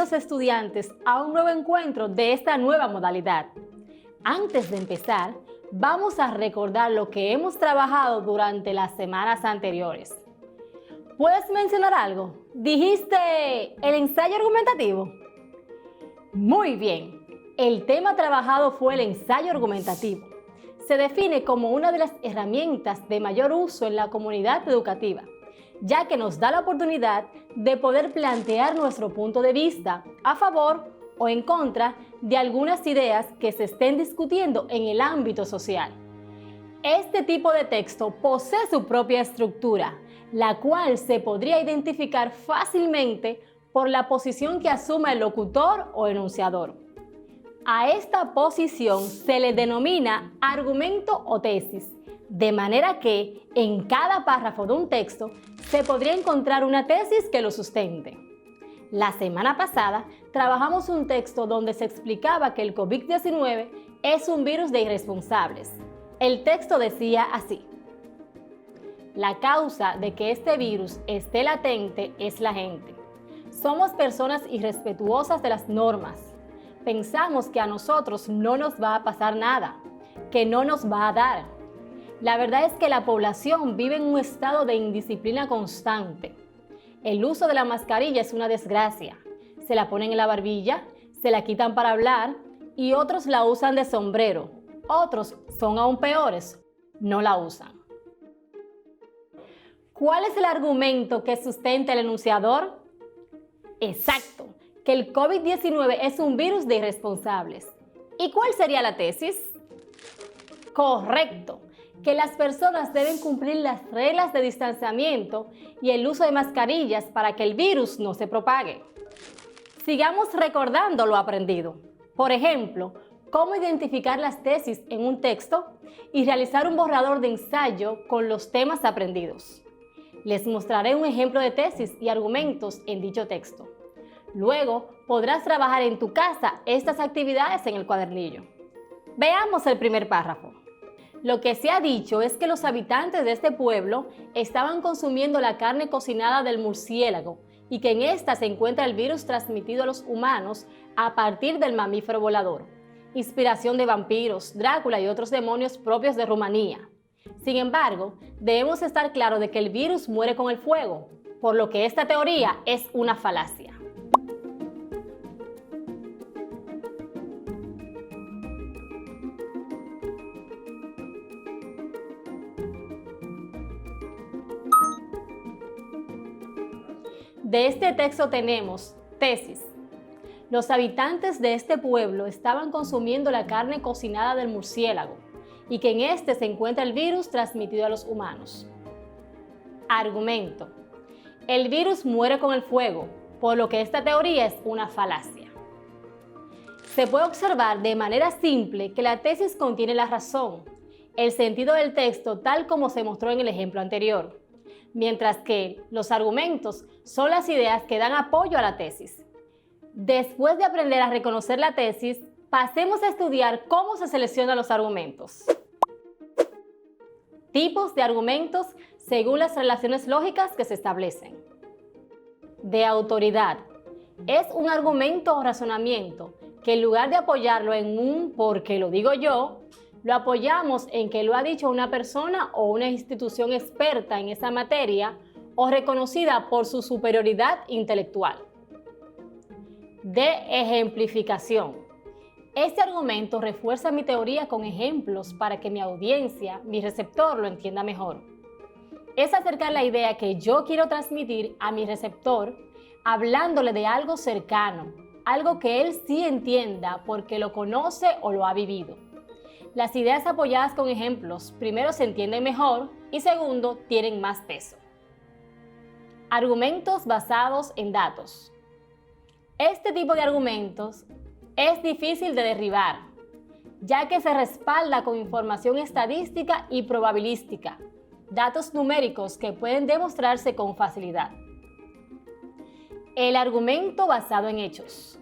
bienvenidos estudiantes a un nuevo encuentro de esta nueva modalidad. Antes de empezar, vamos a recordar lo que hemos trabajado durante las semanas anteriores. ¿Puedes mencionar algo? ¿Dijiste el ensayo argumentativo? Muy bien, el tema trabajado fue el ensayo argumentativo. Se define como una de las herramientas de mayor uso en la comunidad educativa, ya que nos da la oportunidad de poder plantear nuestro punto de vista a favor o en contra de algunas ideas que se estén discutiendo en el ámbito social. Este tipo de texto posee su propia estructura, la cual se podría identificar fácilmente por la posición que asuma el locutor o enunciador. A esta posición se le denomina argumento o tesis, de manera que en cada párrafo de un texto se podría encontrar una tesis que lo sustente. La semana pasada trabajamos un texto donde se explicaba que el COVID-19 es un virus de irresponsables. El texto decía así: la causa de que este virus esté latente es la gente. Somos personas irrespetuosas de las normas. Pensamos que a nosotros no nos va a pasar nada, que no nos va a dar. La verdad es que la población vive en un estado de indisciplina constante. El uso de la mascarilla es una desgracia. Se la ponen en la barbilla, se la quitan para hablar y otros la usan de sombrero. Otros son aún peores, no la usan. ¿Cuál es el argumento que sustenta el enunciador? Exacto, que el COVID-19 es un virus de irresponsables. ¿Y cuál sería la tesis? Correcto, que las personas deben cumplir las reglas de distanciamiento y el uso de mascarillas para que el virus no se propague. Sigamos recordando lo aprendido. Por ejemplo, cómo identificar las tesis en un texto y realizar un borrador de ensayo con los temas aprendidos. Les mostraré un ejemplo de tesis y argumentos en dicho texto. Luego podrás trabajar en tu casa estas actividades en el cuadernillo. Veamos el primer párrafo. Lo que se ha dicho es que los habitantes de este pueblo estaban consumiendo la carne cocinada del murciélago y que en esta se encuentra el virus transmitido a los humanos a partir del mamífero volador, inspiración de vampiros, Drácula y otros demonios propios de Rumanía. Sin embargo, debemos estar claros de que el virus muere con el fuego, por lo que esta teoría es una falacia. De este texto tenemos tesis. Los habitantes de este pueblo estaban consumiendo la carne cocinada del murciélago y que en este se encuentra el virus transmitido a los humanos. Argumento. El virus muere con el fuego, por lo que esta teoría es una falacia. Se puede observar de manera simple que la tesis contiene la razón, el sentido del texto tal como se mostró en el ejemplo anterior, mientras que los argumentos son las ideas que dan apoyo a la tesis. Después de aprender a reconocer la tesis, pasemos a estudiar cómo se seleccionan los argumentos. Tipos de argumentos según las relaciones lógicas que se establecen. De autoridad. Es un argumento o razonamiento que en lugar de apoyarlo en un porque lo digo yo, lo apoyamos en que lo ha dicho una persona o una institución experta en esa materia o reconocida por su superioridad intelectual. De ejemplificación. Este argumento refuerza mi teoría con ejemplos para que mi audiencia, mi receptor, lo entienda mejor. Es acercar la idea que yo quiero transmitir a mi receptor hablándole de algo cercano, algo que él sí entienda porque lo conoce o lo ha vivido. Las ideas apoyadas con ejemplos, primero, se entienden mejor y segundo, tienen más peso. Argumentos basados en datos. Este tipo de argumentos es difícil de derribar, ya que se respalda con información estadística y probabilística, datos numéricos que pueden demostrarse con facilidad. El argumento basado en hechos.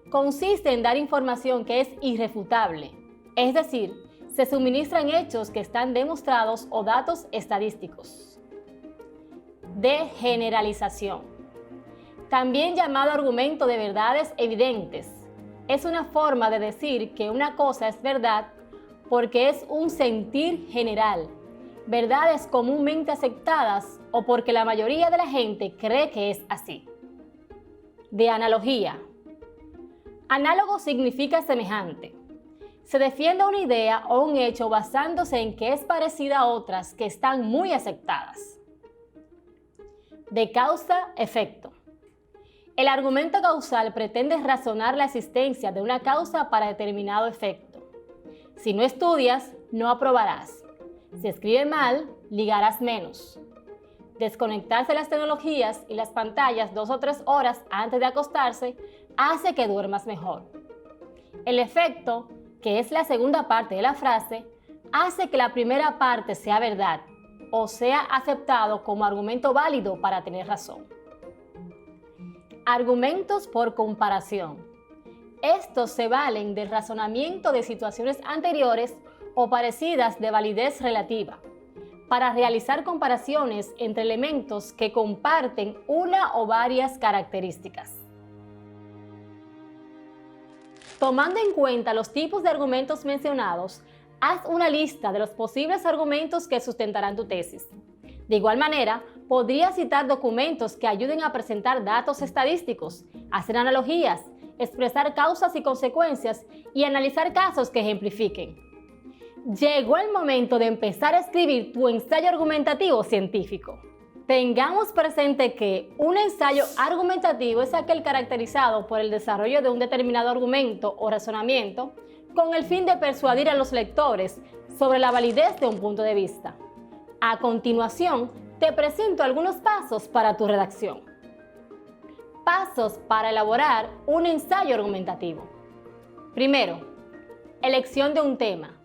Consiste en dar información que es irrefutable, es decir, se suministran hechos que están demostrados o datos estadísticos. De generalización. también llamado argumento de verdades evidentes. Es una forma de decir que una cosa es verdad porque es un sentir general, verdades comúnmente aceptadas o porque la mayoría de la gente cree que es así. De analogía. Análogo significa semejante. Se defiende una idea o un hecho basándose en que es parecida a otras que están muy aceptadas. De causa-efecto. El argumento causal pretende razonar la existencia de una causa para determinado efecto. Si no estudias, no aprobarás. Si escribes mal, ligarás menos. Desconectarse de las tecnologías y las pantallas 2 o 3 horas antes de acostarse hace que duermas mejor. El efecto, que es la segunda parte de la frase, hace que la primera parte sea verdad o sea aceptado como argumento válido para tener razón. Argumentos por comparación. Estos se valen del razonamiento de situaciones anteriores o parecidas de validez relativa, para realizar comparaciones entre elementos que comparten una o varias características. Tomando en cuenta los tipos de argumentos mencionados, haz una lista de los posibles argumentos que sustentarán tu tesis. De igual manera, podrías citar documentos que ayuden a presentar datos estadísticos, hacer analogías, expresar causas y consecuencias y analizar casos que ejemplifiquen. Llegó el momento de empezar a escribir tu ensayo argumentativo científico. Tengamos presente que un ensayo argumentativo es aquel caracterizado por el desarrollo de un determinado argumento o razonamiento con el fin de persuadir a los lectores sobre la validez de un punto de vista. A continuación, te presento algunos pasos para tu redacción. Pasos para elaborar un ensayo argumentativo. Primero, elección de un tema.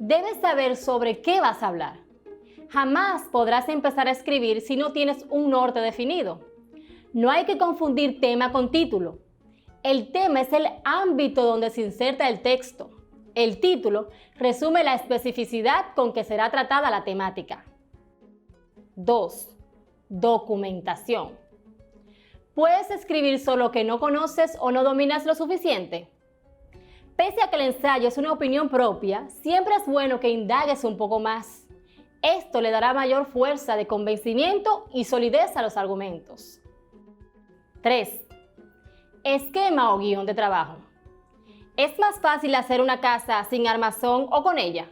Debes saber sobre qué vas a hablar. Jamás podrás empezar a escribir si no tienes un norte definido. No hay que confundir tema con título. El tema es el ámbito donde se inserta el texto. El título resume la especificidad con que será tratada la temática. 2. Documentación. ¿Puedes escribir solo que no conoces o no dominas lo suficiente? Pese a que el ensayo es una opinión propia, siempre es bueno que indagues un poco más. Esto le dará mayor fuerza de convencimiento y solidez a los argumentos. 3. Esquema o guión de trabajo. ¿Es más fácil hacer una casa sin armazón o con ella?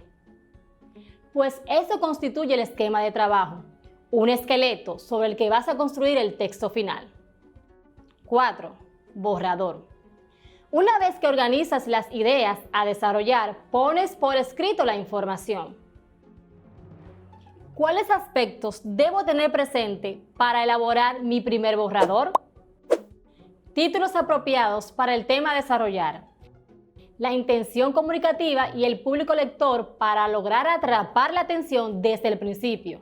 Pues eso constituye el esquema de trabajo, un esqueleto sobre el que vas a construir el texto final. 4. Borrador. Una vez que organizas las ideas a desarrollar, pones por escrito la información. ¿Cuáles aspectos debo tener presente para elaborar mi primer borrador? Títulos apropiados para el tema a desarrollar. La intención comunicativa y el público lector para lograr atrapar la atención desde el principio.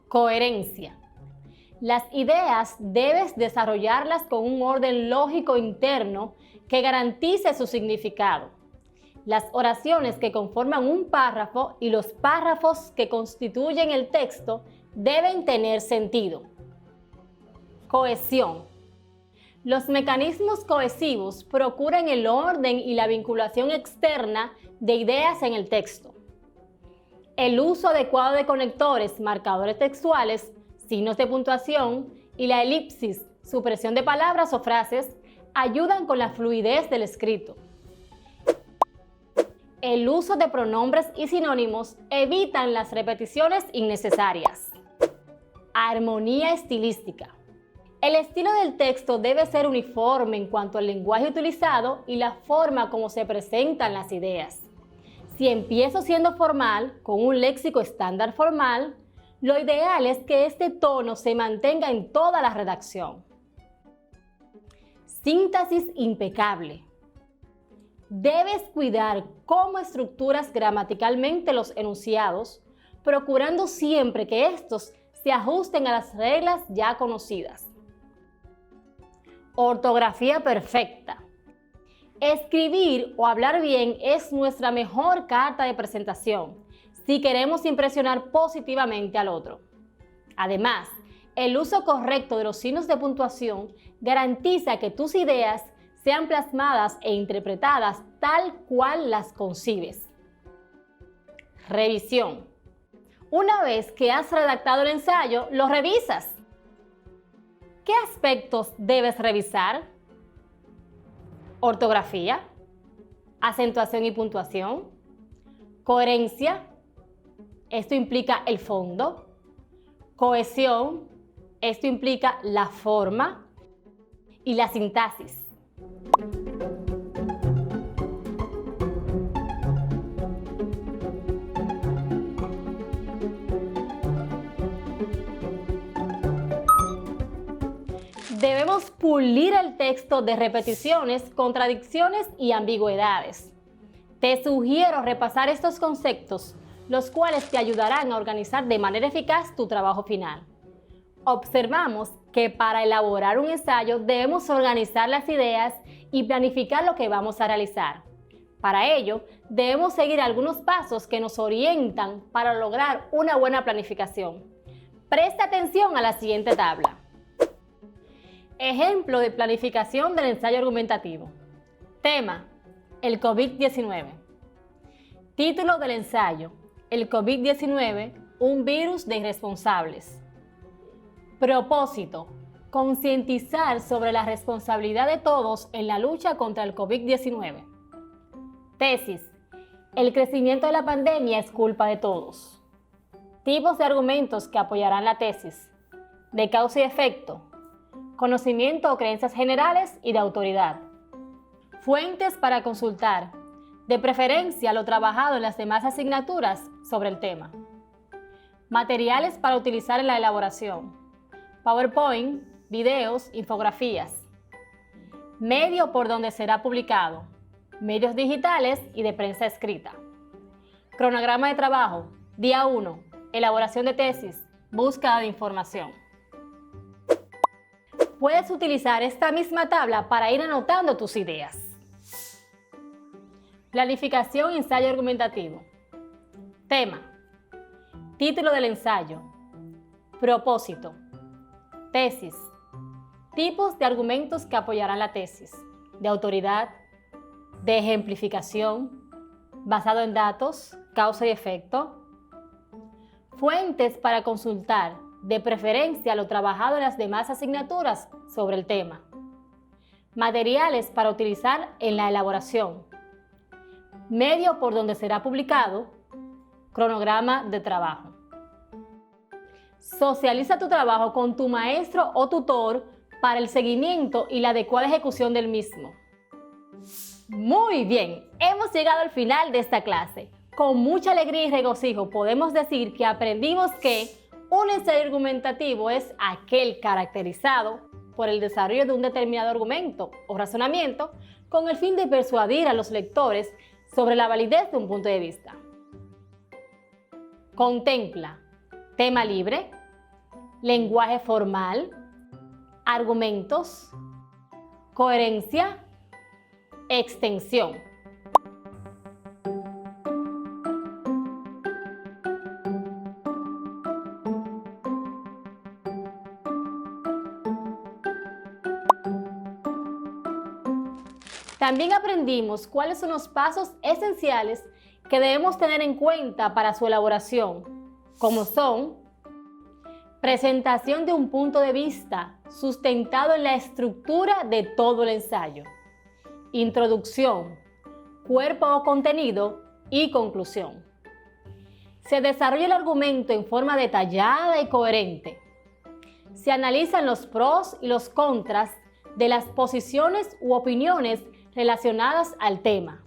Coherencia. Las ideas debes desarrollarlas con un orden lógico interno que garantice su significado. Las oraciones que conforman un párrafo y los párrafos que constituyen el texto deben tener sentido. Cohesión. Los mecanismos cohesivos procuran el orden y la vinculación externa de ideas en el texto. El uso adecuado de conectores, marcadores textuales, signos de puntuación y la elipsis, supresión de palabras o frases, ayudan con la fluidez del escrito. El uso de pronombres y sinónimos evitan las repeticiones innecesarias. Armonía estilística. El estilo del texto debe ser uniforme en cuanto al lenguaje utilizado y la forma como se presentan las ideas. Si empiezo siendo formal, con un léxico estándar formal, lo ideal es que este tono se mantenga en toda la redacción. Síntesis impecable. Debes cuidar cómo estructuras gramaticalmente los enunciados, procurando siempre que estos se ajusten a las reglas ya conocidas. Ortografía perfecta. Escribir o hablar bien es nuestra mejor carta de presentación si queremos impresionar positivamente al otro. Además, El uso correcto de los signos de puntuación garantiza que tus ideas sean plasmadas e interpretadas tal cual las concibes. Revisión. Una vez que has redactado el ensayo, lo revisas. ¿Qué aspectos debes revisar? Ortografía, acentuación y puntuación, coherencia, esto implica el fondo, cohesión, esto implica la forma, y la sintaxis. Debemos pulir el texto de repeticiones, contradicciones y ambigüedades. Te sugiero repasar estos conceptos, los cuales te ayudarán a organizar de manera eficaz tu trabajo final. Observamos que para elaborar un ensayo debemos organizar las ideas y planificar lo que vamos a realizar. Para ello, debemos seguir algunos pasos que nos orientan para lograr una buena planificación. Presta atención a la siguiente tabla. Ejemplo de planificación del ensayo argumentativo. Tema: el COVID-19. Título del ensayo: el COVID-19, un virus de irresponsables. Propósito: concientizar sobre la responsabilidad de todos en la lucha contra el COVID-19. Tesis: el crecimiento de la pandemia es culpa de todos. Tipos de argumentos que apoyarán la tesis: de causa y efecto, conocimiento o creencias generales y de autoridad. Fuentes para consultar: de preferencia lo trabajado en las demás asignaturas sobre el tema. Materiales para utilizar en la elaboración: PowerPoint, videos, infografías. Medio por donde será publicado: medios digitales y de prensa escrita. Cronograma de trabajo: día 1, elaboración de tesis, búsqueda de información. Puedes utilizar esta misma tabla para ir anotando tus ideas. Planificación y ensayo argumentativo. Tema: título del ensayo. Propósito. Tesis: tipos de argumentos que apoyarán la tesis. De autoridad, de ejemplificación, basado en datos, causa y efecto. Fuentes para consultar: de preferencia lo trabajado en las demás asignaturas sobre el tema. Materiales para utilizar en la elaboración. Medio por donde será publicado. Cronograma de trabajo. Socializa tu trabajo con tu maestro o tutor para el seguimiento y la adecuada ejecución del mismo. Muy bien, hemos llegado al final de esta clase. Con mucha alegría y regocijo podemos decir que aprendimos que un ensayo argumentativo es aquel caracterizado por el desarrollo de un determinado argumento o razonamiento con el fin de persuadir a los lectores sobre la validez de un punto de vista. Contempla tema libre, lenguaje formal, argumentos, coherencia, extensión. También aprendimos cuáles son los pasos esenciales que debemos tener en cuenta para su elaboración, como son: presentación de un punto de vista sustentado en la estructura de todo el ensayo, introducción, cuerpo o contenido y conclusión. Se desarrolla el argumento en forma detallada y coherente. Se analizan los pros y los contras de las posiciones u opiniones relacionadas al tema.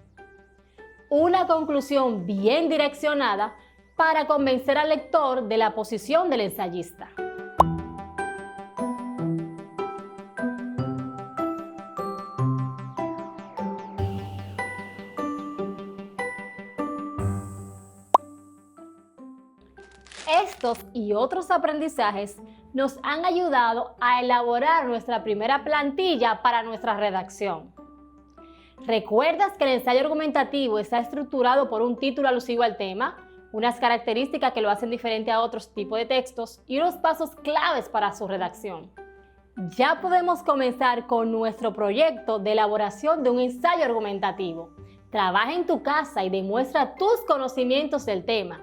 Una conclusión bien direccionada para convencer al lector de la posición del ensayista. Estos y otros aprendizajes nos han ayudado a elaborar nuestra primera plantilla para nuestra redacción. ¿Recuerdas que el ensayo argumentativo está estructurado por un título alusivo al tema, unas características que lo hacen diferente a otros tipos de textos y unos pasos claves para su redacción. Ya podemos comenzar con nuestro proyecto de elaboración de un ensayo argumentativo. Trabaja en tu casa y demuestra tus conocimientos del tema.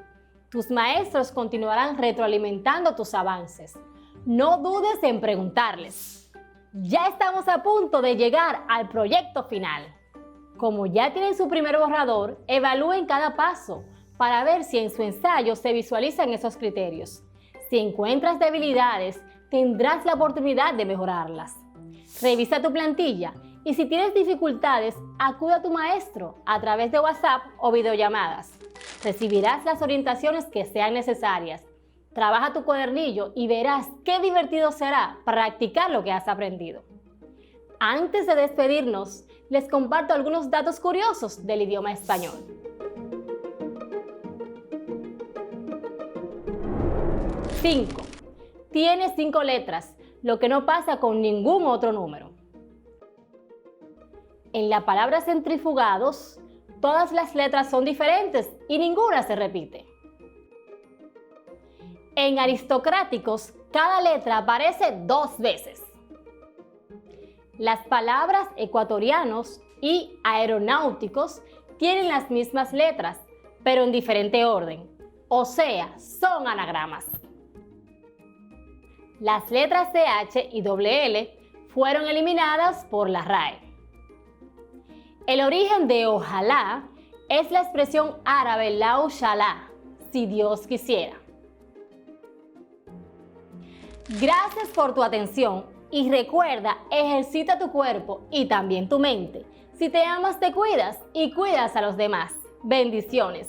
Tus maestros continuarán retroalimentando tus avances. No dudes en preguntarles. Ya estamos a punto de llegar al proyecto final. Como ya tienen su primer borrador, evalúen cada paso para ver si en su ensayo se visualizan esos criterios. Si encuentras debilidades, tendrás la oportunidad de mejorarlas. Revisa tu plantilla y si tienes dificultades, acude a tu maestro a través de WhatsApp o videollamadas. Recibirás las orientaciones que sean necesarias. Trabaja tu cuadernillo y verás qué divertido será practicar lo que has aprendido. Antes de despedirnos, les comparto algunos datos curiosos del idioma español. 5. Tiene 5 letras, lo que no pasa con ningún otro número. En la palabra centrifugados, todas las letras son diferentes y ninguna se repite. En aristocráticos, cada letra aparece 2 veces. Las palabras ecuatorianos y aeronáuticos tienen las mismas letras, pero en diferente orden, o sea, son anagramas. Las letras CH y L fueron eliminadas por la RAE. El origen de ojalá es la expresión árabe lau shalá, si Dios quisiera. Gracias por tu atención y recuerda, ejercita tu cuerpo y también tu mente. Si te amas, te cuidas y cuidas a los demás. Bendiciones.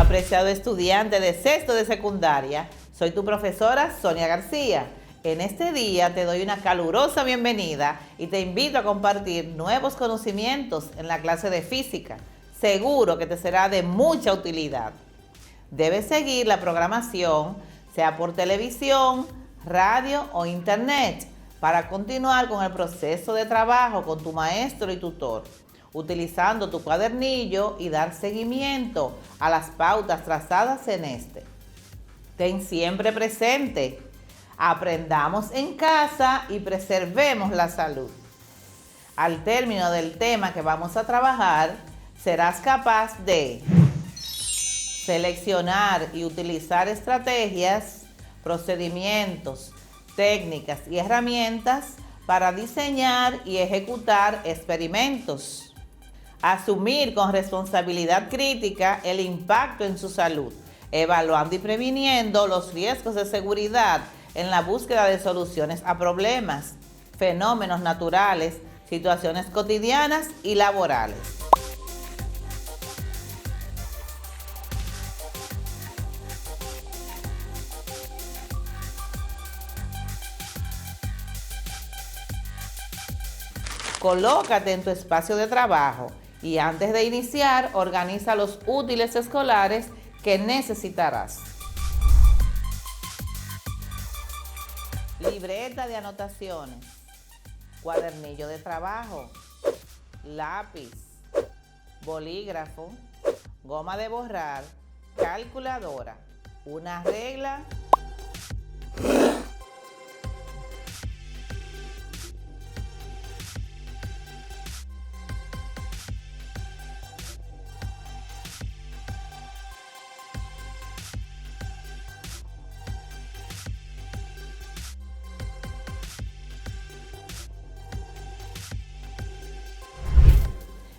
Apreciado estudiante de sexto de secundaria, soy tu profesora Sonia García. En este día te doy una calurosa bienvenida y te invito a compartir nuevos conocimientos en la clase de física. Seguro que te será de mucha utilidad. Debes seguir la programación, sea por televisión, radio o internet, para continuar con el proceso de trabajo con tu maestro y tutor, utilizando tu cuadernillo y dar seguimiento a las pautas trazadas en este. Ten siempre presente, aprendamos en casa y preservemos la salud. Al término del tema que vamos a trabajar, serás capaz de seleccionar y utilizar estrategias, procedimientos, técnicas y herramientas para diseñar y ejecutar experimentos. Asumir con responsabilidad crítica el impacto en su salud, evaluando y previniendo los riesgos de seguridad en la búsqueda de soluciones a problemas, fenómenos naturales, situaciones cotidianas y laborales. Colócate en tu espacio de trabajo y antes de iniciar, organiza los útiles escolares que necesitarás. Libreta de anotaciones, cuadernillo de trabajo, lápiz, bolígrafo, goma de borrar, calculadora, una regla,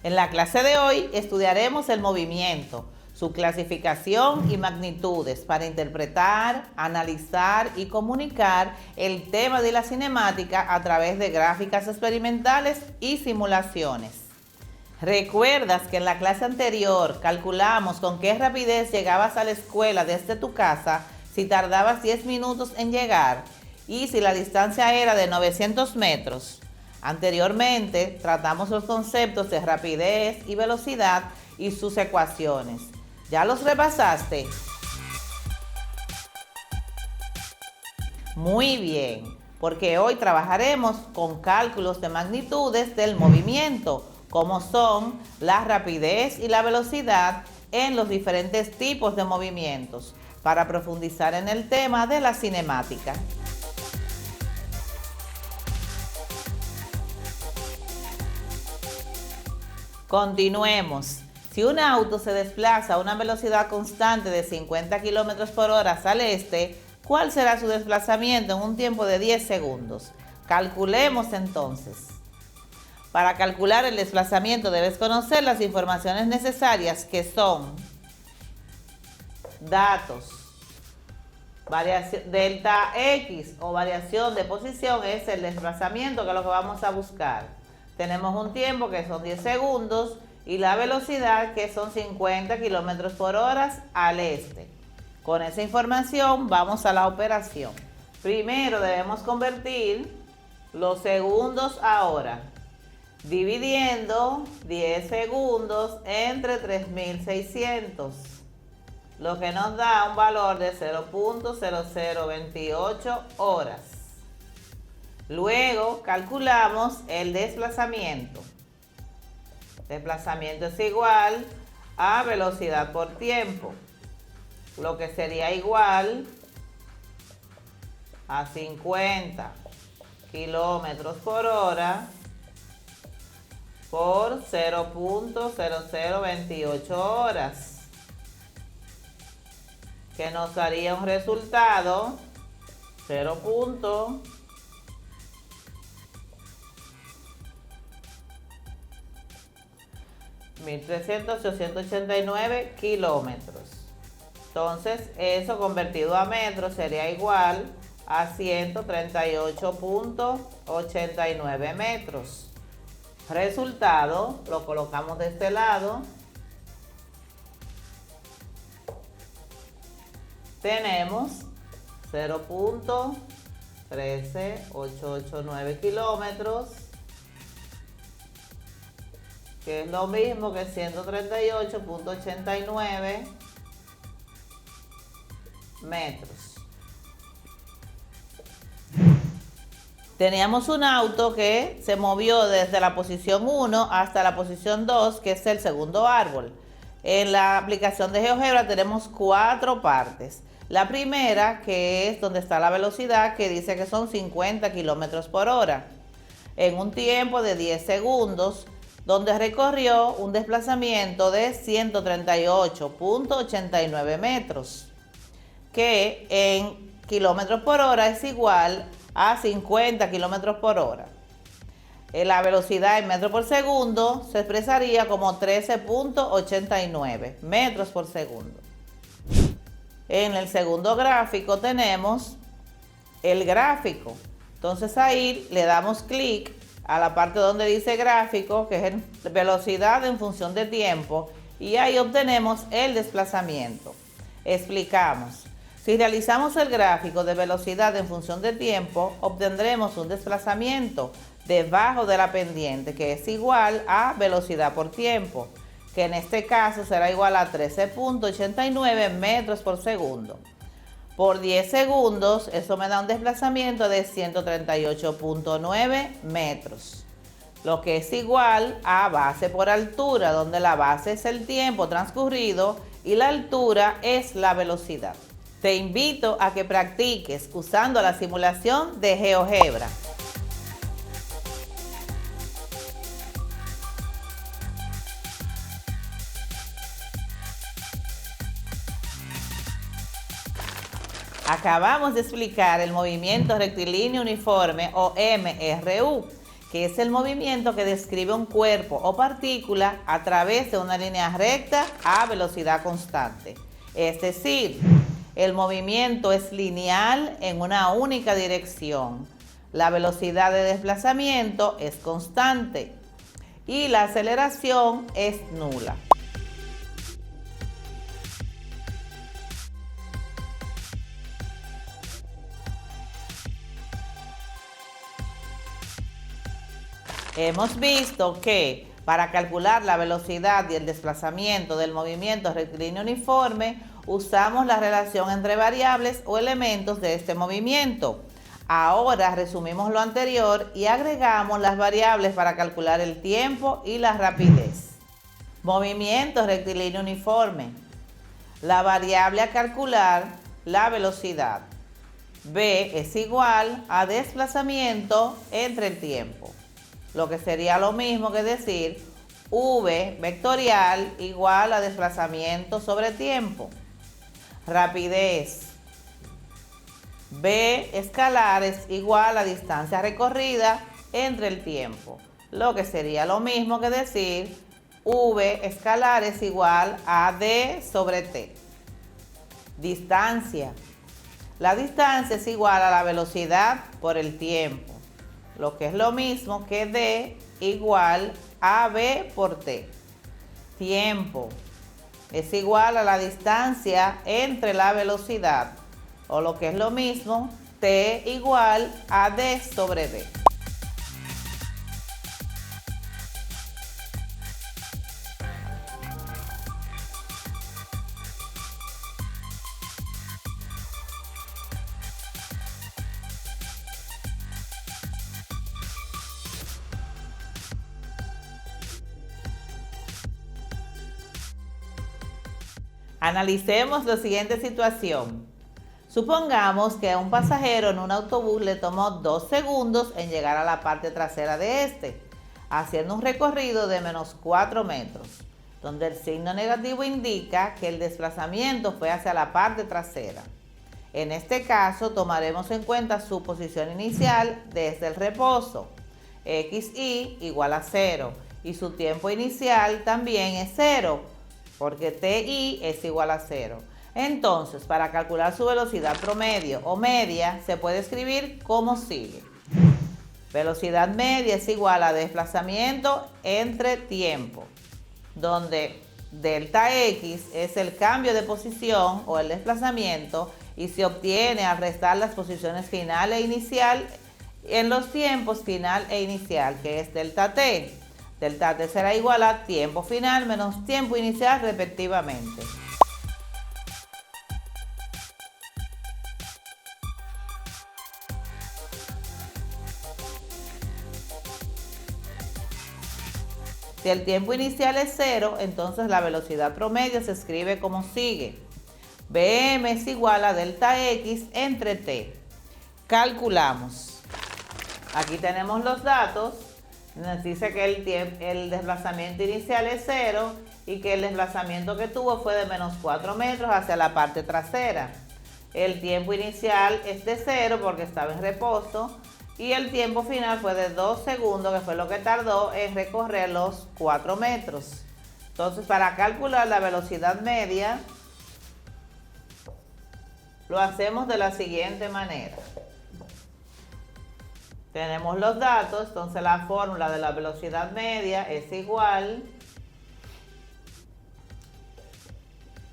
En la clase de hoy estudiaremos el movimiento, su clasificación y magnitudes para interpretar, analizar y comunicar el tema de la cinemática a través de gráficas experimentales y simulaciones. ¿Recuerdas que en la clase anterior calculamos con qué rapidez llegabas a la escuela desde tu casa si tardabas 10 minutos en llegar y si la distancia era de 900 metros. Anteriormente tratamos los conceptos de rapidez y velocidad y sus ecuaciones. ¿Ya los repasaste? Muy bien, porque hoy trabajaremos con cálculos de magnitudes del movimiento, como son la rapidez y la velocidad en los diferentes tipos de movimientos, para profundizar en el tema de la cinemática. Continuemos. Si un auto se desplaza a una velocidad constante de 50 km por hora hacia el este, ¿cuál será su desplazamiento en un tiempo de 10 segundos? Calculemos entonces. Para calcular el desplazamiento debes conocer las informaciones necesarias, que son datos, delta X o variación de posición es el desplazamiento, que es lo que vamos a buscar. Tenemos un tiempo que son 10 segundos y la velocidad que son 50 km por hora al este. Con esa información vamos a la operación. Primero debemos convertir los segundos a hora, dividiendo 10 segundos entre 3600, lo que nos da un valor de 0.0028 horas. Luego calculamos el desplazamiento. Desplazamiento es igual a velocidad por tiempo, lo que sería igual a 50 kilómetros por hora por 0.0028 horas, que nos daría un resultado 1.389 kilómetros. Entonces, eso convertido a metros sería igual a 138.89 metros. Resultado, lo colocamos de este lado. Tenemos 0.13889 kilómetros, que es lo mismo que 138.89 metros. Teníamos un auto que se movió desde la posición 1 hasta la posición 2, que es el segundo árbol. En la aplicación de GeoGebra tenemos 4 partes. La primera, que es donde está la velocidad, que dice que son 50 kilómetros por hora, en un tiempo de 10 segundos, donde recorrió un desplazamiento de 138.89 metros, que en kilómetros por hora es igual a 50 kilómetros por hora. La velocidad en metros por segundo se expresaría como 13.89 metros por segundo. En el segundo gráfico tenemos el gráfico. Entonces ahí le damos clic a la parte donde dice gráfico, que es velocidad en función de tiempo, y ahí obtenemos el desplazamiento. Explicamos. Si realizamos el gráfico de velocidad en función de tiempo, obtendremos un desplazamiento debajo de la pendiente, que es igual a velocidad por tiempo, que en este caso será igual a 13.89 metros por segundo. Por 10 segundos, eso me da un desplazamiento de 138.9 metros, lo que es igual a base por altura, donde la base es el tiempo transcurrido y la altura es la velocidad. Te invito a que practiques usando la simulación de GeoGebra. Acabamos de explicar el movimiento rectilíneo uniforme o MRU, que es el movimiento que describe un cuerpo o partícula a través de una línea recta a velocidad constante. Es decir, el movimiento es lineal en una única dirección. La velocidad de desplazamiento es constante y la aceleración es nula. Hemos visto que para calcular la velocidad y el desplazamiento del movimiento rectilíneo uniforme, usamos la relación entre variables o elementos de este movimiento. Ahora resumimos lo anterior y agregamos las variables para calcular el tiempo y la rapidez. Movimiento rectilíneo uniforme. La variable a calcular, la velocidad. V es igual a desplazamiento entre el tiempo. Lo que sería lo mismo que decir V vectorial igual a desplazamiento sobre tiempo. Rapidez. V escalar es igual a distancia recorrida entre el tiempo. Lo que sería lo mismo que decir V escalar es igual a D sobre T. Distancia. La distancia es igual a la velocidad por el tiempo, lo que es lo mismo que D igual a V por T. Tiempo es igual a la distancia entre la velocidad, o lo que es lo mismo, T igual a D sobre V. Analicemos la siguiente situación. Supongamos que a un pasajero en un autobús le tomó 2 segundos en llegar a la parte trasera de este, haciendo un recorrido de menos 4 metros, donde el signo negativo indica que el desplazamiento fue hacia la parte trasera. En este caso tomaremos en cuenta su posición inicial desde el reposo, xy igual a 0, y su tiempo inicial también es 0, porque TI es igual a 0. Entonces, para calcular su velocidad promedio o media, se puede escribir como sigue. Velocidad media es igual a desplazamiento entre tiempo, donde delta X es el cambio de posición o el desplazamiento y se obtiene al restar las posiciones final e inicial en los tiempos final e inicial, que es delta T. Delta T será igual a tiempo final menos tiempo inicial respectivamente. Si el tiempo inicial es 0, entonces la velocidad promedio se escribe como sigue. Vm es igual a delta X entre T. Calculamos. Aquí tenemos los datos. Nos dice que el desplazamiento inicial es 0 y que el desplazamiento que tuvo fue de menos 4 metros hacia la parte trasera. El tiempo inicial es de 0 porque estaba en reposo y el tiempo final fue de 2 segundos, que fue lo que tardó en recorrer los 4 metros. Entonces, para calcular la velocidad media, lo hacemos de la siguiente manera. Tenemos los datos, entonces la fórmula de la velocidad media es igual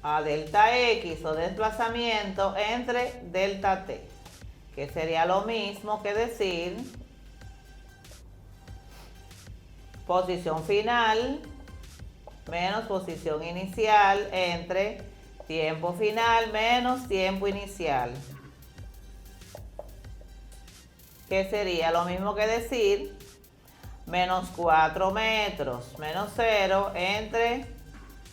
a delta X o desplazamiento entre delta T, que sería lo mismo que decir posición final menos posición inicial entre tiempo final menos tiempo inicial, que sería lo mismo que decir menos 4 metros menos 0 entre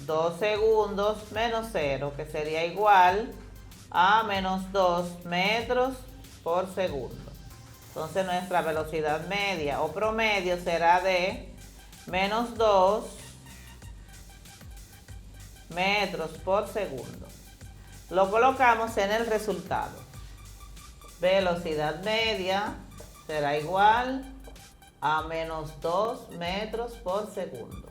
2 segundos menos 0, que sería igual a menos 2 metros por segundo. Entonces nuestra velocidad media o promedio será de menos 2 metros por segundo. Lo colocamos en el resultado. Velocidad media será igual a menos 2 metros por segundo.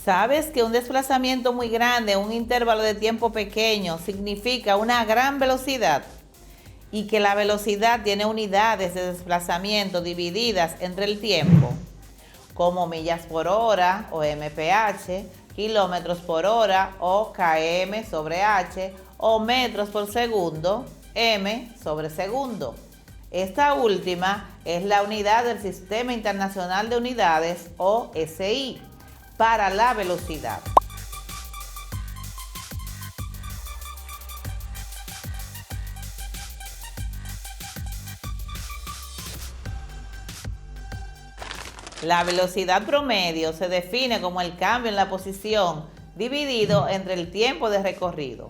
¿Sabes que un desplazamiento muy grande en un intervalo de tiempo pequeño significa una gran velocidad? Y que la velocidad tiene unidades de desplazamiento divididas entre el tiempo, como millas por hora o mph, kilómetros por hora o km sobre h, o metros por segundo, m sobre segundo. Esta última es la unidad del Sistema Internacional de Unidades, o SI, para la velocidad. La velocidad promedio se define como el cambio en la posición dividido entre el tiempo de recorrido.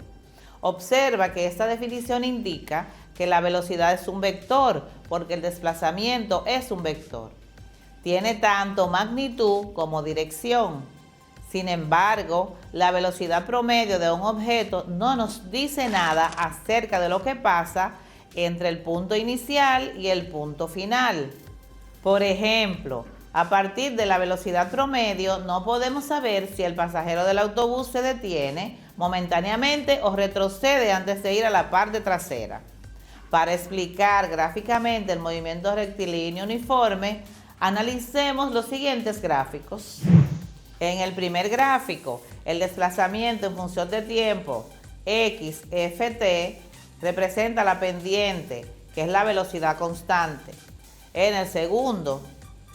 Observa que esta definición indica que la velocidad es un vector porque el desplazamiento es un vector. Tiene tanto magnitud como dirección. Sin embargo, la velocidad promedio de un objeto no nos dice nada acerca de lo que pasa entre el punto inicial y el punto final. Por ejemplo, a partir de la velocidad promedio no podemos saber si el pasajero del autobús se detiene momentáneamente o retrocede antes de ir a la parte trasera. Para explicar gráficamente el movimiento rectilíneo uniforme, analicemos los siguientes gráficos. En el primer gráfico, el desplazamiento en función de tiempo, XFT, representa la pendiente, que es la velocidad constante. En el segundo,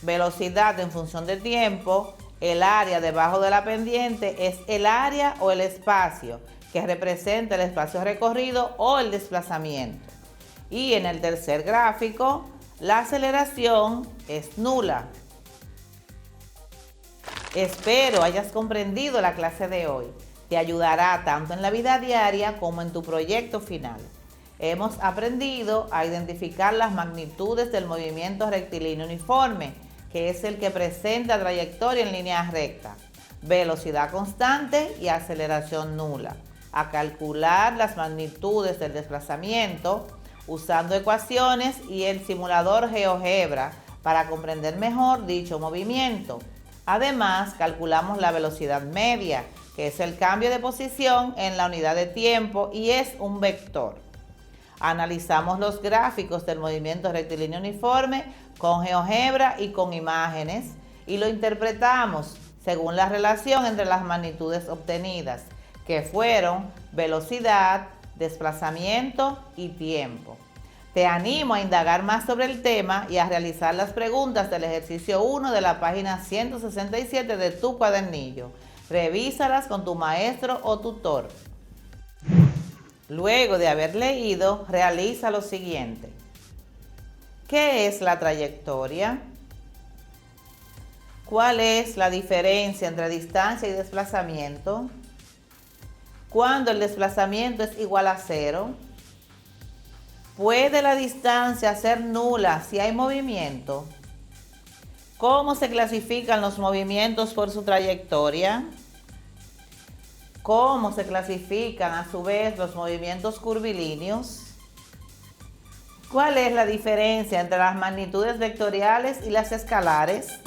velocidad en función de tiempo, el área debajo de la pendiente es el área o el espacio que representa el espacio recorrido o el desplazamiento. Y en el tercer gráfico, la aceleración es nula. Espero hayas comprendido la clase de hoy. Te ayudará tanto en la vida diaria como en tu proyecto final. Hemos aprendido a identificar las magnitudes del movimiento rectilíneo uniforme, que es el que presenta trayectoria en línea recta, velocidad constante y aceleración nula. A calcular las magnitudes del desplazamiento usando ecuaciones y el simulador GeoGebra para comprender mejor dicho movimiento. Además, calculamos la velocidad media, que es el cambio de posición en la unidad de tiempo y es un vector. Analizamos los gráficos del movimiento rectilíneo uniforme con GeoGebra y con imágenes y lo interpretamos según la relación entre las magnitudes obtenidas, que fueron velocidad, desplazamiento y tiempo. Te animo a indagar más sobre el tema y a realizar las preguntas del ejercicio 1 de la página 167 de tu cuadernillo. Revísalas con tu maestro o tutor. Luego de haber leído, realiza lo siguiente. ¿Qué es la trayectoria? ¿Cuál es la diferencia entre distancia y desplazamiento? ¿Cuándo el desplazamiento es igual a 0? ¿Puede la distancia ser nula si hay movimiento? ¿Cómo se clasifican los movimientos por su trayectoria? ¿Cómo se clasifican a su vez los movimientos curvilíneos? ¿Cuál es la diferencia entre las magnitudes vectoriales y las escalares?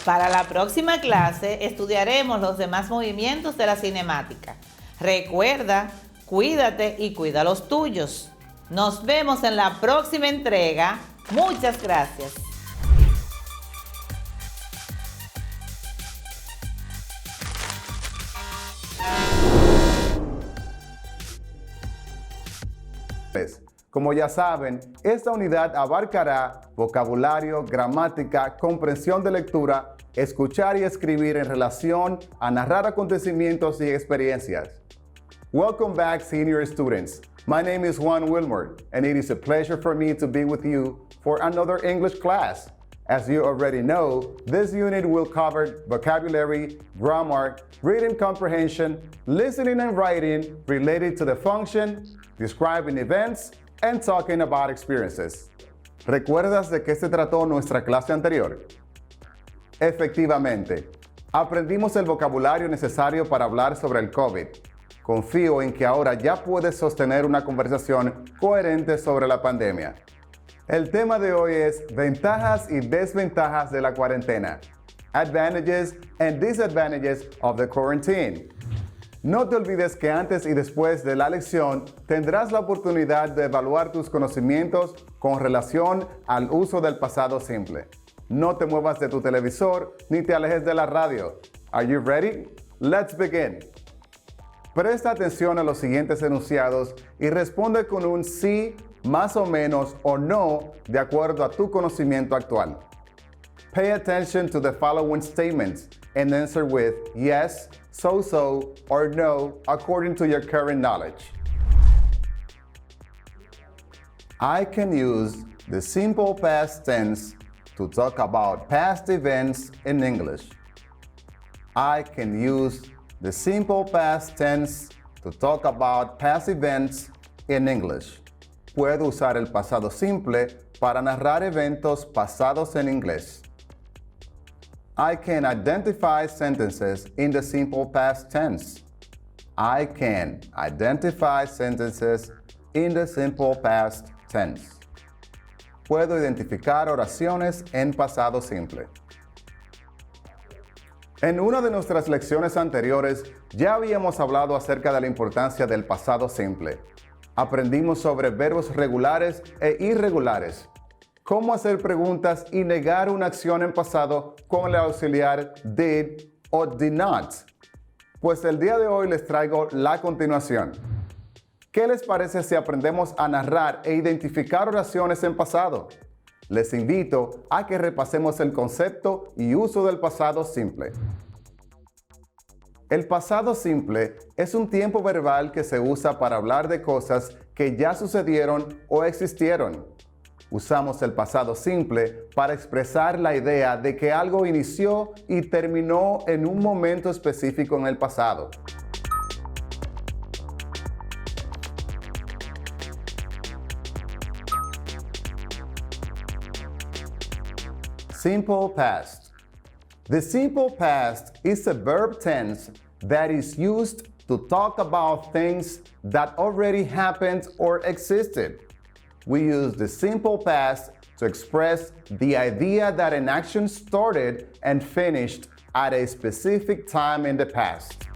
Para la próxima clase estudiaremos los demás movimientos de la cinemática. Recuerda, cuídate y cuida los tuyos. Nos vemos en la próxima entrega. Muchas gracias. Como ya saben, esta unidad abarcará vocabulario, gramática, comprensión de lectura, escuchar y escribir en relación a narrar acontecimientos y experiencias. Welcome back, senior students. My name is Juan Wilmer, and it is a pleasure for me to be with you for another English class. As you already know, this unit will cover vocabulary, grammar, reading comprehension, listening and writing related to the function, describing events, and talking about experiences. ¿Recuerdas de qué se trató nuestra clase anterior? Efectivamente, aprendimos el vocabulario necesario para hablar sobre el COVID. Confío en que ahora ya puedes sostener una conversación coherente sobre la pandemia. El tema de hoy es ventajas y desventajas de la cuarentena. Advantages and disadvantages of the quarantine. No te olvides que antes y después de la lección tendrás la oportunidad de evaluar tus conocimientos con relación al uso del pasado simple. No te muevas de tu televisor ni te alejes de la radio. Are you ready? Let's begin. Presta atención a los siguientes enunciados y responde con un sí, más o menos o no de acuerdo a tu conocimiento actual. Pay attention to the following statements and answer with yes, so, or no according to your current knowledge. I can use the simple past tense to talk about past events in English. I can use the simple past tense to talk about past events in English. Puedo usar el pasado simple para narrar eventos pasados en inglés. I can identify sentences in the simple past tense. I can identify sentences in the simple past tense. Puedo identificar oraciones en pasado simple. En una de nuestras lecciones anteriores ya habíamos hablado acerca de la importancia del pasado simple. Aprendimos sobre verbos regulares e irregulares, cómo hacer preguntas y negar una acción en pasado con el auxiliar did o did not. Pues el día de hoy les traigo la continuación. ¿Qué les parece si aprendemos a narrar e identificar oraciones en pasado? Les invito a que repasemos el concepto y uso del pasado simple. El pasado simple es un tiempo verbal que se usa para hablar de cosas que ya sucedieron o existieron. Usamos el pasado simple para expresar la idea de que algo inició y terminó en un momento específico en el pasado. Simple past. The simple past is a verb tense that is used to talk about things that already happened or existed. We use the simple past to express the idea that an action started and finished at a specific time in the past.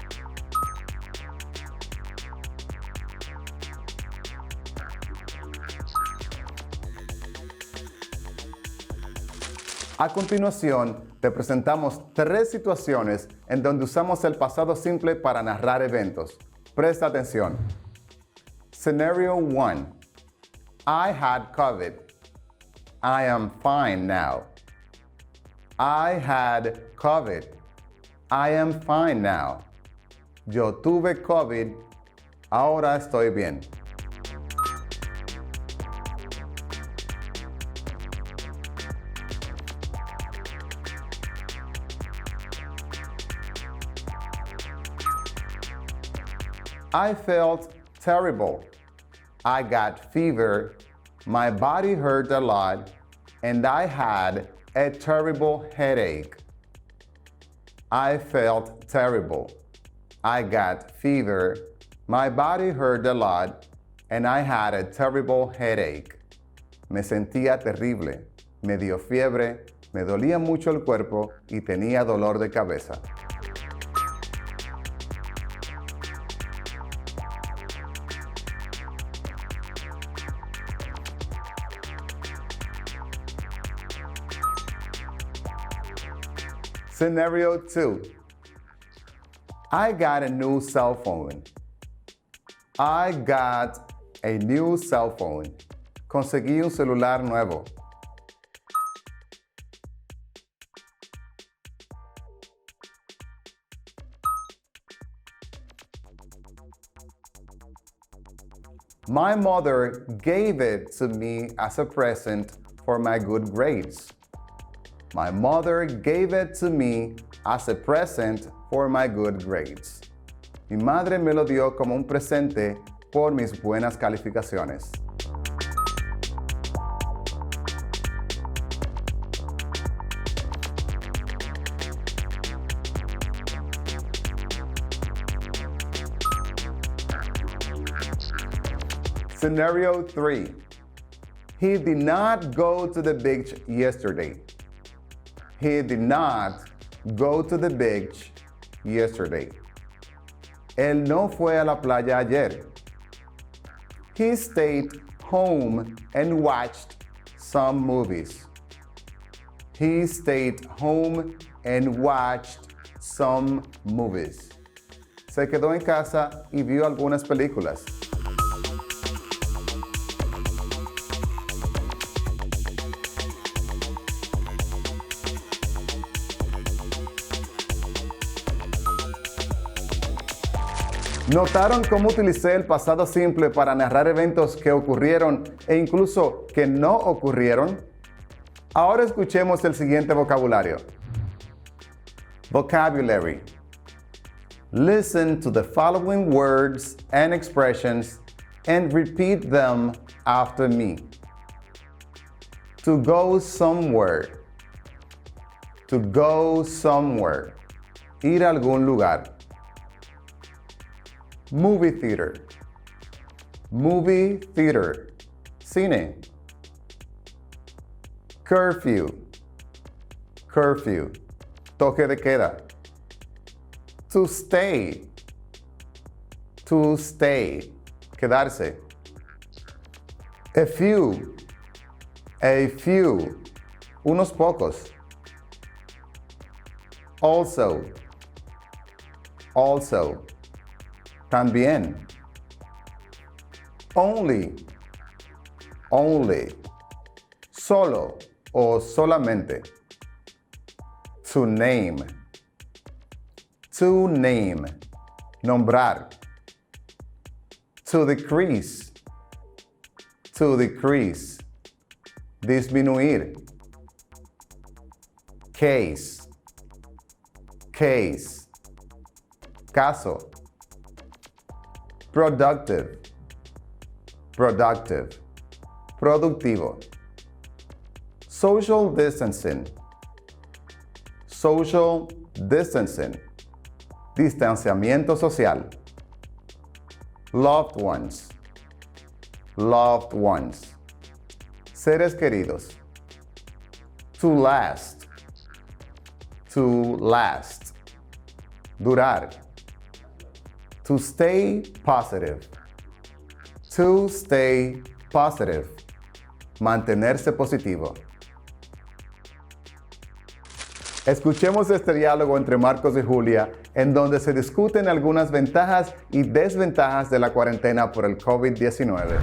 A continuación, te presentamos 3 situaciones en donde usamos el pasado simple para narrar eventos. Presta atención. Scenario 1. I had COVID. I am fine now. I had COVID. I am fine now. Yo tuve COVID. Ahora estoy bien. I felt terrible. I got fever, my body hurt a lot, and I had a terrible headache. I felt terrible. I got fever, my body hurt a lot, and I had a terrible headache. Me sentía terrible, me dio fiebre, me dolía mucho el cuerpo y tenía dolor de cabeza. Scenario 2. I got a new cell phone. I got a new cell phone. Conseguí un celular nuevo. My mother gave it to me as a present for my good grades. My mother gave it to me as a present for my good grades. Mi madre me lo dio como un presente por mis buenas calificaciones. Scenario 3. He did not go to the beach yesterday. He did not go to the beach yesterday. Él no fue a la playa ayer. He stayed home and watched some movies. He stayed home and watched some movies. Se quedó en casa y vio algunas películas. ¿Notaron cómo utilicé el pasado simple para narrar eventos que ocurrieron e incluso que no ocurrieron? Ahora escuchemos el siguiente vocabulario. Vocabulary. Listen to the following words and expressions and repeat them after me. To go somewhere. To go somewhere. Ir a algún lugar. Movie theater. Movie theater. Cine. Curfew. Curfew. Toque de queda. To stay. To stay. Quedarse. A few. A few. Unos pocos. Also. Also. También. Only. Only. Solo o solamente. To name. To name. Nombrar. To decrease. To decrease. Disminuir. Case. Case. Caso. Productive. Productive. Productivo. Social distancing. Social distancing. Distanciamiento social. Loved ones. Loved ones. Seres queridos. To last. To last. Durar. To stay positive. To stay positive. Mantenerse positivo. Escuchemos este diálogo entre Marcos y Julia, en donde se discuten algunas ventajas y desventajas de la cuarentena por el COVID-19.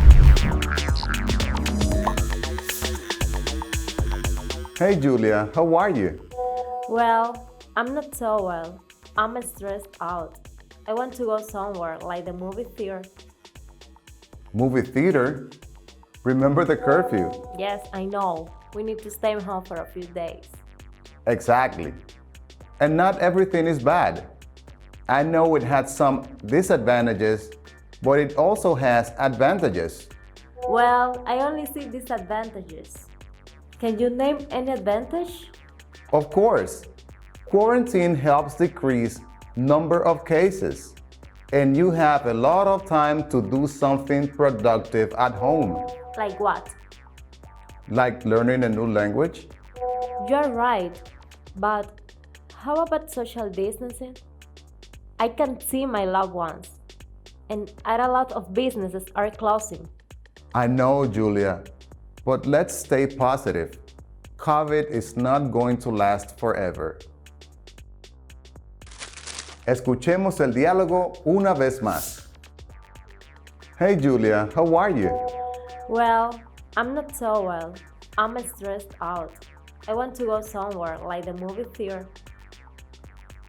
Hey Julia, how are you? Well, I'm not so well. I'm stressed out. I want to go somewhere, like the movie theater. Movie theater? Remember the curfew? Yes, I know. We need to stay home for a few days. Exactly. And not everything is bad. I know it had some disadvantages, but it also has advantages. Well, I only see disadvantages. Can you name any advantage? Of course, quarantine helps decrease number of cases, and you have a lot of time to do something productive at home. Like what? Like learning a new language? You're right, but how about social distancing? I can't see my loved ones, and a lot of businesses are closing. I know, Julia, but let's stay positive. COVID is not going to last forever. Escuchemos el diálogo una vez más. Hey Julia, how are you? Well, I'm not so well. I'm stressed out. I want to go somewhere, like the movie theater.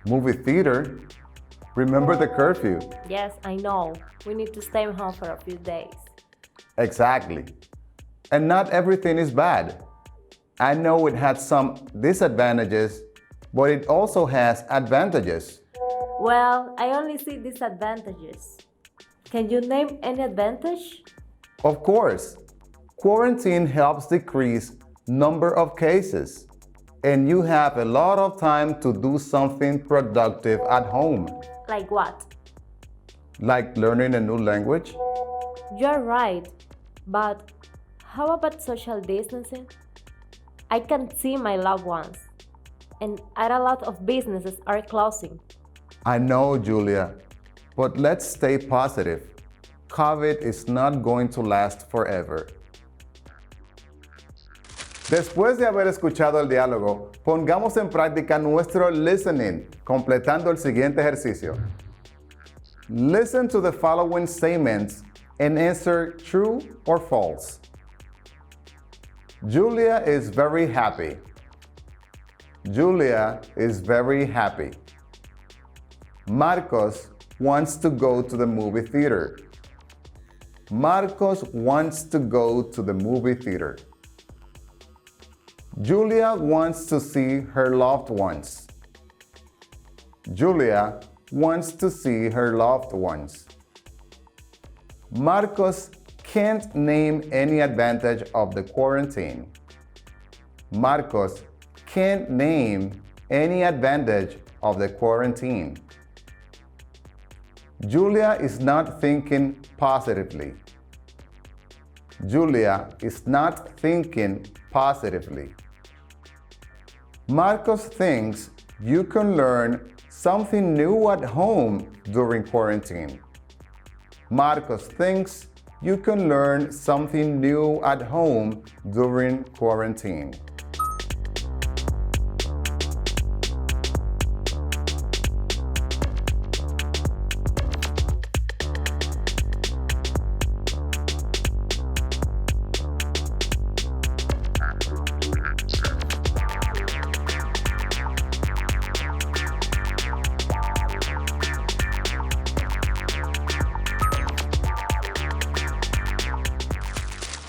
Movie theater? Remember the curfew? Yes, I know. We need to stay home for a few days. Exactly. And not everything is bad. I know it had some disadvantages, but it also has advantages. Well, I only see disadvantages. Can you name any advantage? Of course, quarantine helps decrease number of cases, and you have a lot of time to do something productive at home. Like what? Like learning a new language? You're right, but how about social distancing? I can't see my loved ones, and a lot of businesses are closing. I know, Julia, But let's stay positive. COVID is not going to last forever. Después de haber escuchado el diálogo, pongamos en práctica nuestro listening, completando el siguiente ejercicio. Listen to the following statements and answer true or false. Julia is very happy. Julia is very happy. Marcos wants to go to the movie theater. Marcos wants to go to the movie theater. Julia wants to see her loved ones. Julia wants to see her loved ones. Marcos can't name any advantage of the quarantine. Marcos can't name any advantage of the quarantine. Julia is not thinking positively. Julia is not thinking positively. Marcos thinks you can learn something new at home during quarantine. Marcos thinks you can learn something new at home during quarantine.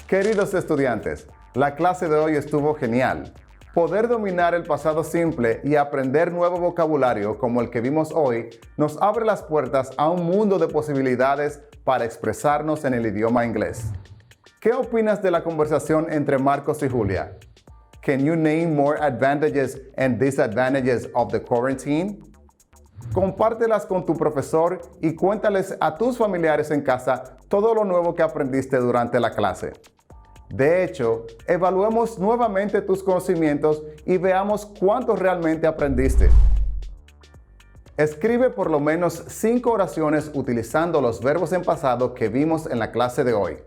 Queridos estudiantes, la clase de hoy estuvo genial. Poder dominar el pasado simple y aprender nuevo vocabulario como el que vimos hoy nos abre las puertas a un mundo de posibilidades para expresarnos en el idioma inglés. ¿Qué opinas de la conversación entre Marcos y Julia? Can you name more advantages and disadvantages of the quarantine? Compártelas con tu profesor y cuéntales a tus familiares en casa todo lo nuevo que aprendiste durante la clase. De hecho, evaluemos nuevamente tus conocimientos y veamos cuánto realmente aprendiste. Escribe por lo menos 5 oraciones utilizando los verbos en pasado que vimos en la clase de hoy.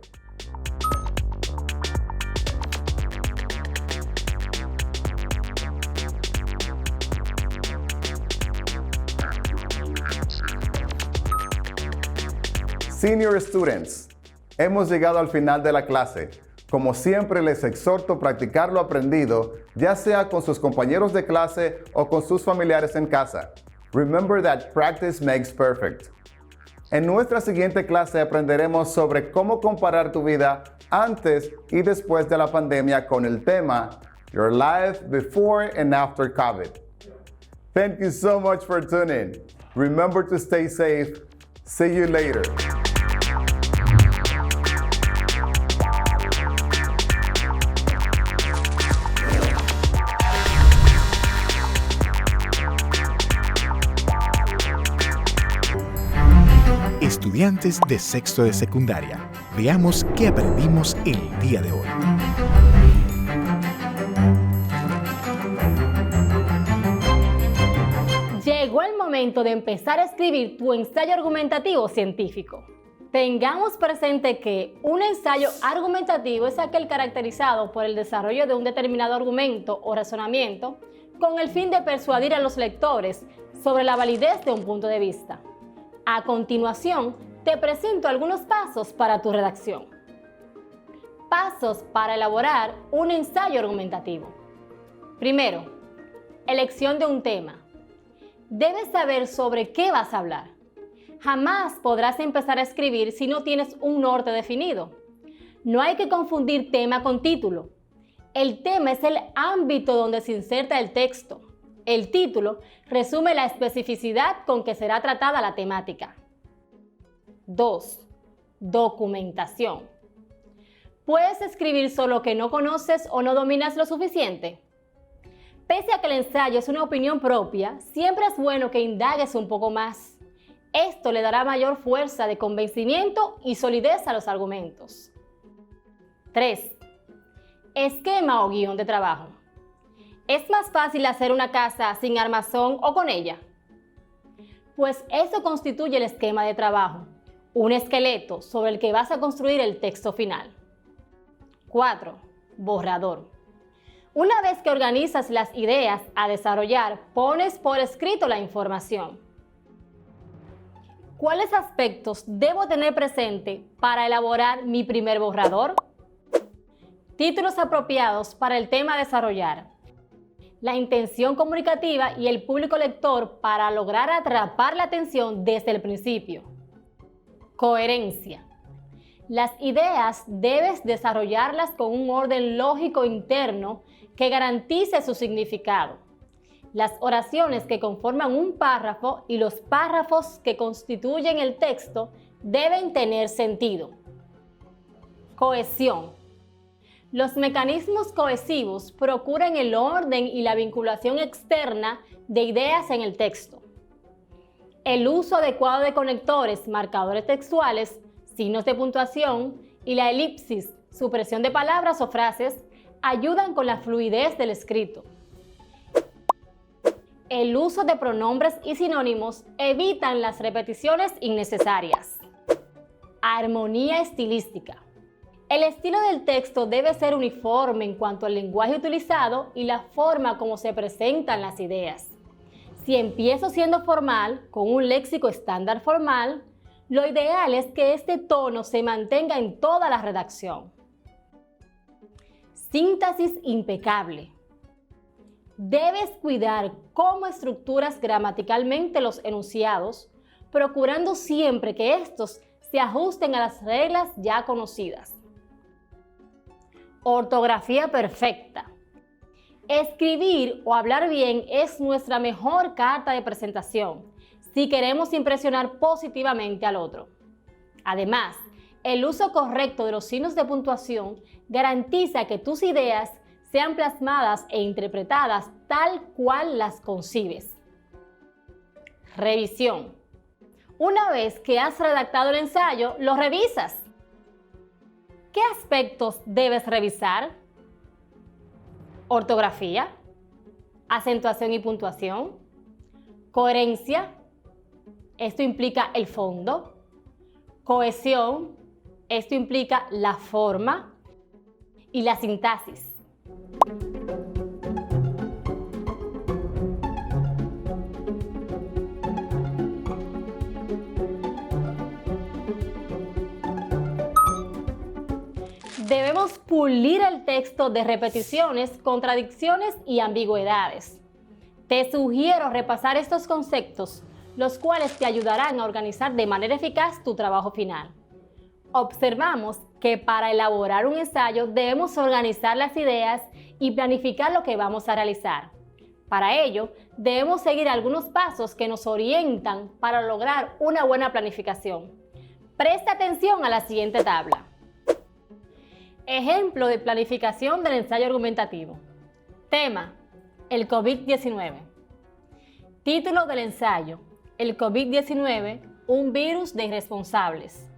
Senior students, hemos llegado al final de la clase. Como siempre, les exhorto a practicar lo aprendido, ya sea con sus compañeros de clase o con sus familiares en casa. Remember that practice makes perfect. En nuestra siguiente clase aprenderemos sobre cómo comparar tu vida antes y después de la pandemia con el tema Your Life Before and After COVID. Thank you so much for tuning. Remember to stay safe. See you later. Estudiantes de sexto de secundaria, veamos qué aprendimos el día de hoy. Llegó el momento de empezar a escribir tu ensayo argumentativo científico. Tengamos presente que un ensayo argumentativo es aquel caracterizado por el desarrollo de un determinado argumento o razonamiento con el fin de persuadir a los lectores sobre la validez de un punto de vista. A continuación, te presento algunos pasos para tu redacción. Pasos para elaborar un ensayo argumentativo. Primero, elección de un tema. Debes saber sobre qué vas a hablar. Jamás podrás empezar a escribir si no tienes un norte definido. No hay que confundir tema con título. El tema es el ámbito donde se inserta el texto. El título resume la especificidad con que será tratada la temática. 2. Documentación. ¿Puedes escribir solo que no conoces o no dominas lo suficiente? Pese a que el ensayo es una opinión propia, siempre es bueno que indagues un poco más. Esto le dará mayor fuerza de convencimiento y solidez a los argumentos. 3. Esquema o guión de trabajo. ¿Es más fácil hacer una casa sin armazón o con ella? pues eso constituye el esquema de trabajo, un esqueleto sobre el que vas a construir el texto final. 4. Borrador. Una vez que organizas las ideas a desarrollar, pones por escrito la información. ¿Cuáles aspectos debo tener presente para elaborar mi primer borrador? Títulos apropiados para el tema a desarrollar. La intención comunicativa y el público lector para lograr atrapar la atención desde el principio. Coherencia. Las ideas debes desarrollarlas con un orden lógico interno que garantice su significado. Las oraciones que conforman un párrafo y los párrafos que constituyen el texto deben tener sentido. Cohesión. Los mecanismos cohesivos procuran el orden y la vinculación externa de ideas en el texto. El uso adecuado de conectores, marcadores textuales, signos de puntuación y la elipsis, supresión de palabras o frases, ayudan con la fluidez del escrito. El uso de pronombres y sinónimos evitan las repeticiones innecesarias. Armonía estilística. El estilo del texto debe ser uniforme en cuanto al lenguaje utilizado y la forma como se presentan las ideas. Si empiezo siendo formal, con un léxico estándar formal, lo ideal es que este tono se mantenga en toda la redacción. Síntesis impecable. Debes cuidar cómo estructuras gramaticalmente los enunciados, procurando siempre que estos se ajusten a las reglas ya conocidas. Ortografía perfecta. Escribir o hablar bien es nuestra mejor carta de presentación si queremos impresionar positivamente al otro. Además, el uso correcto de los signos de puntuación garantiza que tus ideas sean plasmadas e interpretadas tal cual las concibes. Revisión. Una vez que has redactado el ensayo, lo revisas. ¿Qué aspectos debes revisar? Ortografía, acentuación y puntuación, coherencia, esto implica el fondo, cohesión, esto implica la forma, y la sintaxis. Debemos pulir el texto de repeticiones, contradicciones y ambigüedades. Te sugiero repasar estos conceptos, los cuales te ayudarán a organizar de manera eficaz tu trabajo final. Observamos que para elaborar un ensayo debemos organizar las ideas y planificar lo que vamos a realizar. Para ello, debemos seguir algunos pasos que nos orientan para lograr una buena planificación. Presta atención a la siguiente tabla. Ejemplo de planificación del ensayo argumentativo. Tema: el COVID-19. Título del ensayo: el COVID-19, un virus de irresponsables.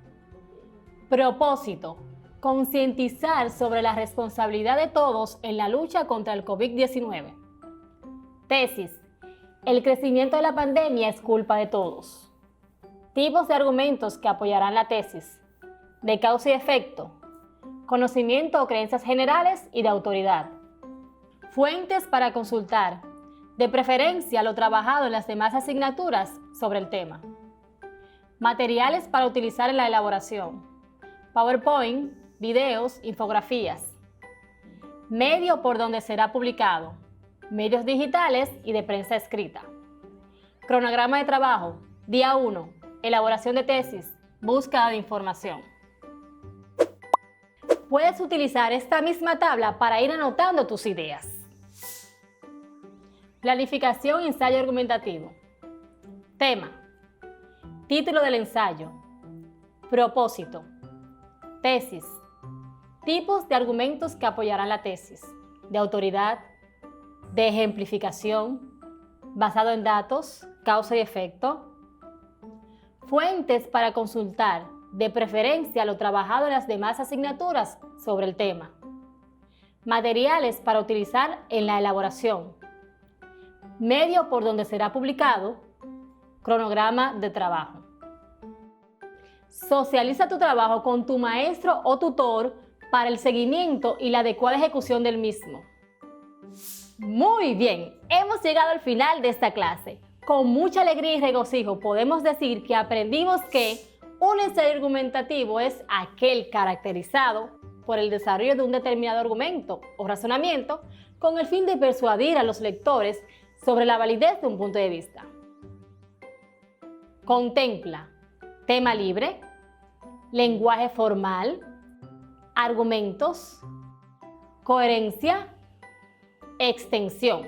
Propósito: concientizar sobre la responsabilidad de todos en la lucha contra el COVID-19. Tesis: el crecimiento de la pandemia es culpa de todos. Tipos de argumentos que apoyarán la tesis: de causa y efecto, conocimiento o creencias generales y de autoridad. Fuentes para consultar, de preferencia lo trabajado en las demás asignaturas sobre el tema. Materiales para utilizar en la elaboración: PowerPoint, videos, infografías. Medio por donde será publicado: medios digitales y de prensa escrita. Cronograma de trabajo: día 1, elaboración de tesis, búsqueda de información. Puedes utilizar esta misma tabla para ir anotando tus ideas. Planificación y ensayo argumentativo. Tema: título del ensayo. Propósito. Tesis: tipos de argumentos que apoyarán la tesis: de autoridad, de ejemplificación, basado en datos, causa y efecto. Fuentes para consultar, de preferencia lo trabajado en las demás asignaturas sobre el tema. Materiales para utilizar en la elaboración. Medio por donde será publicado. cronograma de trabajo. Socializa tu trabajo con tu maestro o tutor para el seguimiento y la adecuada ejecución del mismo. Muy bien, hemos llegado al final de esta clase. Con mucha alegría y regocijo podemos decir que aprendimos que un ensayo argumentativo es aquel caracterizado por el desarrollo de un determinado argumento o razonamiento con el fin de persuadir a los lectores sobre la validez de un punto de vista. Contempla tema libre, lenguaje formal, argumentos, coherencia, extensión.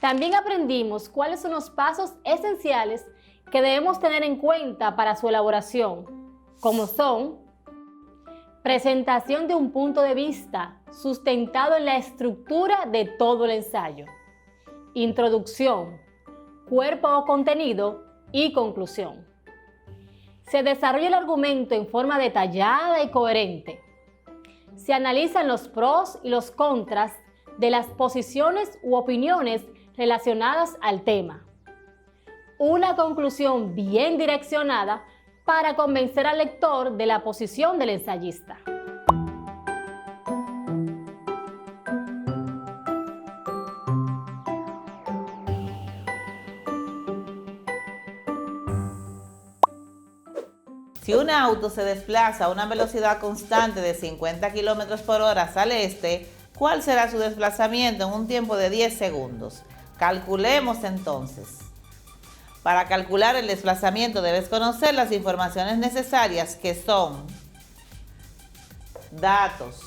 También aprendimos cuáles son los pasos esenciales que debemos tener en cuenta para su elaboración, como son presentación de un punto de vista sustentado en la estructura de todo el ensayo, introducción, cuerpo o contenido y conclusión. Se desarrolla el argumento en forma detallada y coherente. Se analizan los pros y los contras de las posiciones u opiniones relacionadas al tema. Una conclusión bien direccionada para convencer al lector de la posición del ensayista. Si un auto se desplaza a una velocidad constante de 50 km por hora hacia el este, ¿cuál será su desplazamiento en un tiempo de 10 segundos? Calculemos entonces. Para calcular el desplazamiento debes conocer las informaciones necesarias que son datos,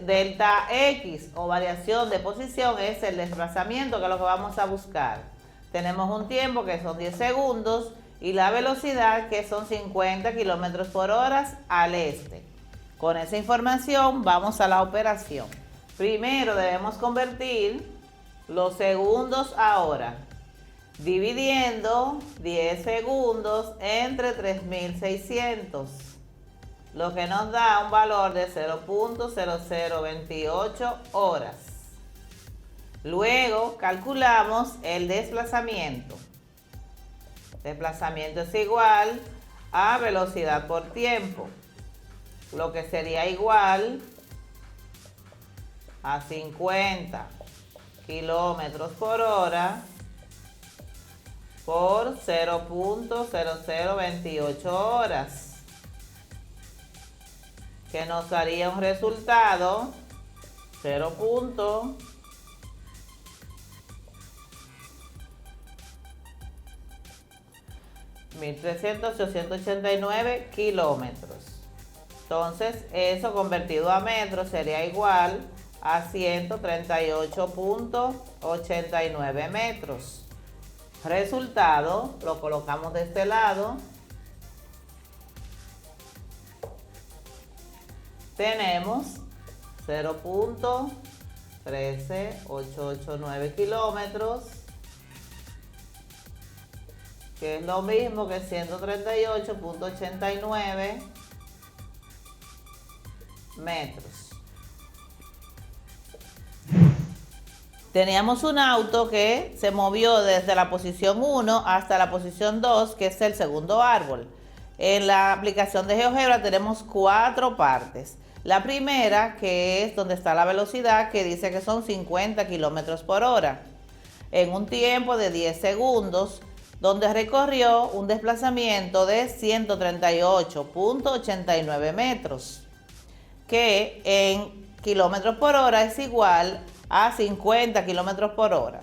delta X o variación de posición es el desplazamiento que es lo que vamos a buscar. Tenemos un tiempo que son 10 segundos y la velocidad que son 50 km por hora al este. Con esa información vamos a la operación. Primero debemos convertir los segundos a hora, dividiendo 10 segundos entre 3600, lo que nos da un valor de 0.0028 horas. Luego calculamos el desplazamiento. Desplazamiento es igual a velocidad por tiempo, lo que sería igual a 50 kilómetros por hora por 0.0028 horas, que nos daría un resultado 1.389 kilómetros. Entonces, eso convertido a metros sería igual a 138.89 metros. Resultado, lo colocamos de este lado. Tenemos 0.13889 kilómetros, que es lo mismo que 138.89 metros. Teníamos un auto que se movió desde la posición 1 hasta la posición 2, que es el segundo árbol. En la aplicación de GeoGebra tenemos 4 partes. La primera, que es donde está la velocidad, que dice que son 50 kilómetros por hora, en un tiempo de 10 segundos, donde recorrió un desplazamiento de 138.89 metros, que en kilómetros por hora es igual a 50 kilómetros por hora.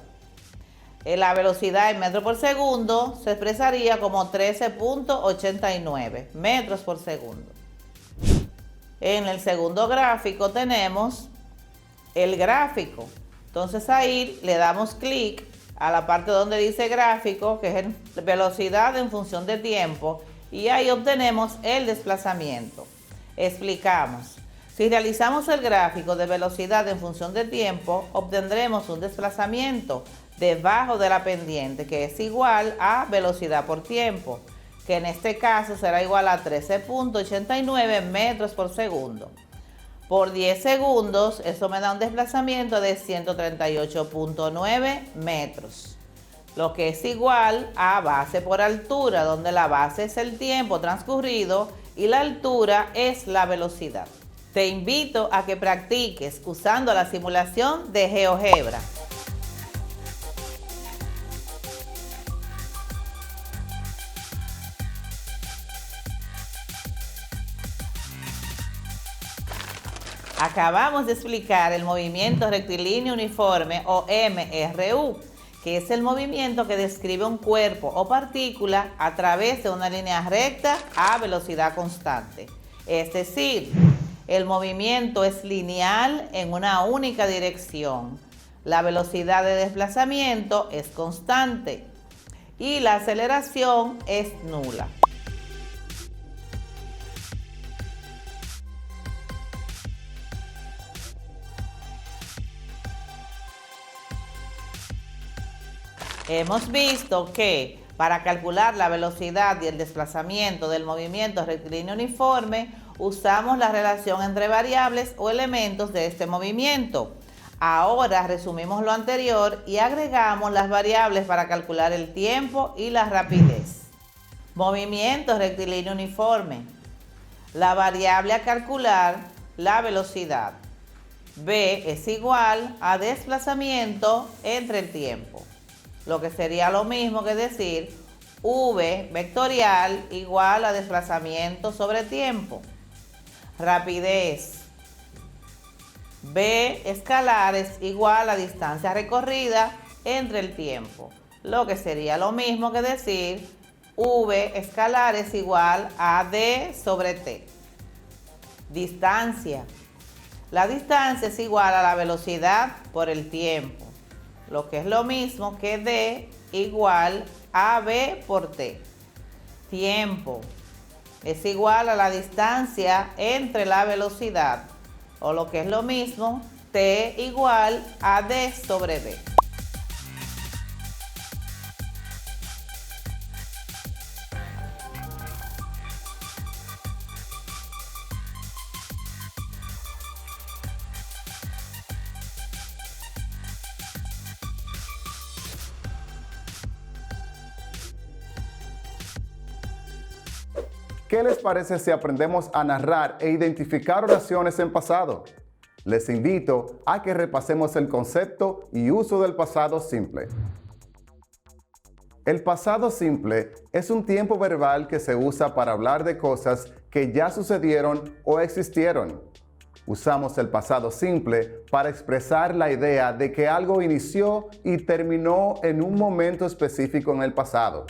La velocidad en metros por segundo se expresaría como 13.89 metros por segundo. En el segundo gráfico tenemos el gráfico. Entonces ahí le damos clic a la parte donde dice gráfico, que es velocidad en función de tiempo, y ahí obtenemos el desplazamiento. Explicamos. Si realizamos el gráfico de velocidad en función de tiempo, obtendremos un desplazamiento debajo de la pendiente, que es igual a velocidad por tiempo, que en este caso será igual a 13.89 metros por segundo. Por 10 segundos, eso me da un desplazamiento de 138.9 metros, lo que es igual a base por altura, donde la base es el tiempo transcurrido y la altura es la velocidad. Te invito a que practiques usando la simulación de GeoGebra. Acabamos de explicar el movimiento rectilíneo uniforme o MRU, que es el movimiento que describe un cuerpo o partícula a través de una línea recta a velocidad constante. Es decir, el movimiento es lineal en una única dirección. La velocidad de desplazamiento es constante y la aceleración es nula. Hemos visto que para calcular la velocidad y el desplazamiento del movimiento rectilíneo uniforme, usamos la relación entre variables o elementos de este movimiento. Ahora resumimos lo anterior y agregamos las variables para calcular el tiempo y la rapidez. Movimiento rectilíneo uniforme. La variable a calcular, la velocidad. V es igual a desplazamiento entre el tiempo, lo que sería lo mismo que decir V vectorial igual a desplazamiento sobre tiempo. Rapidez. V escalar es igual a distancia recorrida entre el tiempo, lo que sería lo mismo que decir V escalar es igual a D sobre T. Distancia. La distancia es igual a la velocidad por el tiempo, lo que es lo mismo que D igual a V por T. Tiempo es igual a la distancia entre la velocidad, o lo que es lo mismo, T igual a D sobre V. ¿Qué les parece si aprendemos a narrar e identificar oraciones en pasado? Les invito a que repasemos el concepto y uso del pasado simple. El pasado simple es un tiempo verbal que se usa para hablar de cosas que ya sucedieron o existieron. Usamos el pasado simple para expresar la idea de que algo inició y terminó en un momento específico en el pasado.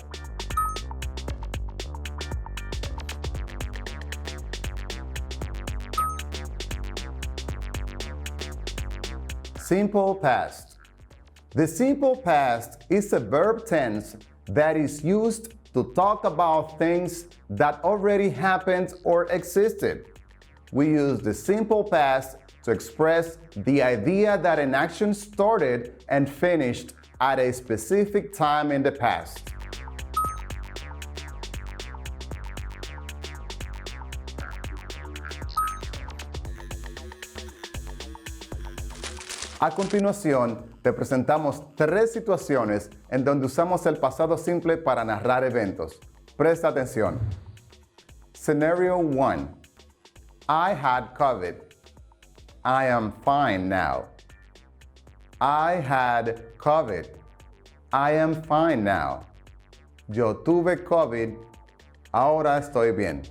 Simple past. The simple past is a verb tense that is used to talk about things that already happened or existed. We use the simple past to express the idea that an action started and finished at a specific time in the past. A continuación, te presentamos 3 situaciones en donde usamos el pasado simple para narrar eventos. Presta atención. Scenario 1. I had COVID. I am fine now. I had COVID. I am fine now. Yo tuve COVID. Ahora estoy bien.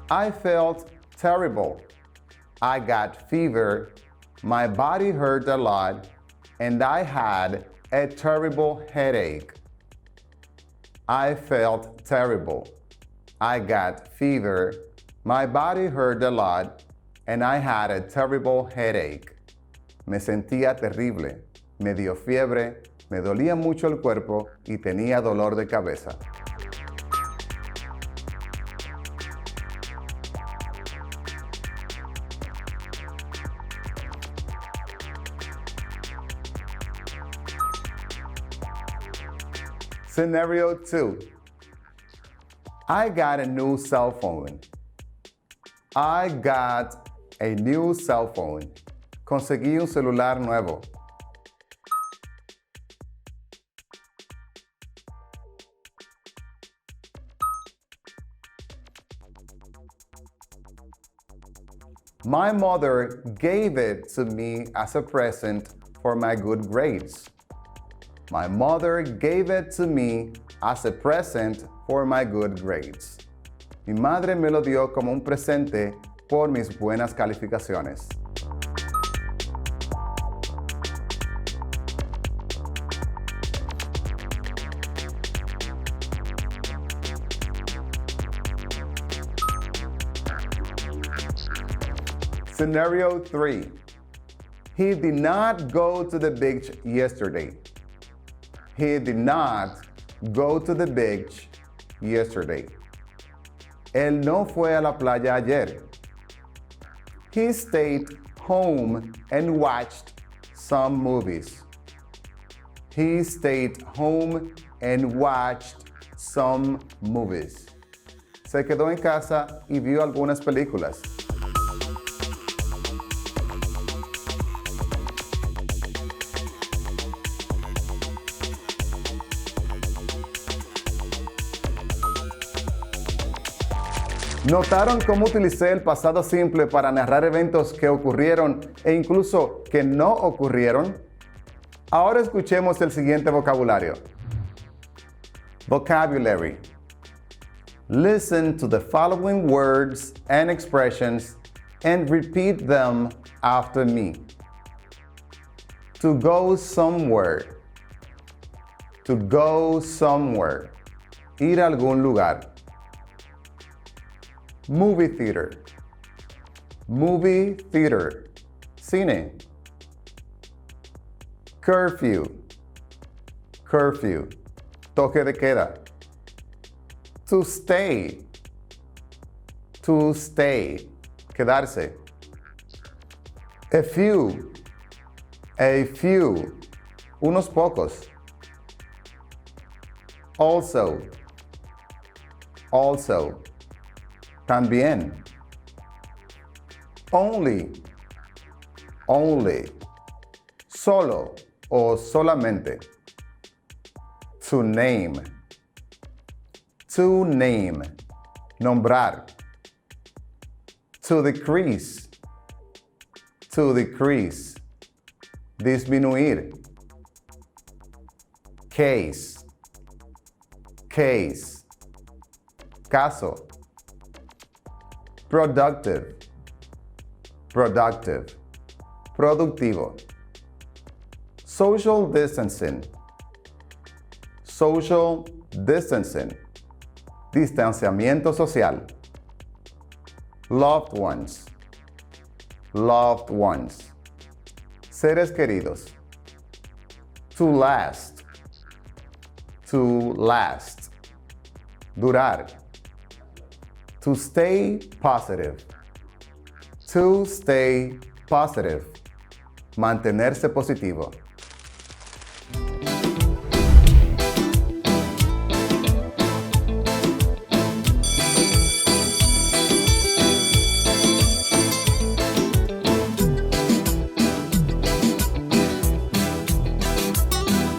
I felt terrible. I got fever. My body hurt a lot, and I had a terrible headache. I felt terrible. I got fever. My body hurt a lot, and I had a terrible headache. Me sentía terrible. Me dio fiebre. me dolía mucho el cuerpo y tenía dolor de cabeza. Scenario 2. I got a new cell phone. I got a new cell phone. Conseguí un celular nuevo. My mother gave it to me as a present for my good grades. My mother gave it to me as a present for my good grades. Mi madre me lo dio como un presente por mis buenas calificaciones. Scenario 3. He did not go to the beach yesterday. He did not go to the beach yesterday. Él no fue a la playa ayer. He stayed home and watched some movies. He stayed home and watched some movies. Se quedó en casa y vio algunas películas. ¿Notaron cómo utilicé el pasado simple para narrar eventos que ocurrieron e incluso que no ocurrieron? Ahora escuchemos el siguiente vocabulario. Vocabulary. Listen to the following words and expressions and repeat them after me. To go somewhere. To go somewhere. Ir a algún lugar. Movie theater. Movie theater. Cine. Curfew. Curfew. Toque de queda. To stay. To stay. Quedarse. A few. A few. Unos pocos. Also. Also. También. Only. Only. Solo o solamente. To name. To name. Nombrar. To decrease. To decrease. Disminuir. Case. Case. Caso. Productive. Productive. Productivo. Social distancing. Social distancing. Distanciamiento social. Loved ones. Loved ones. Seres queridos. To last. To last. Durar. To stay positive. To stay positive. Mantenerse positivo.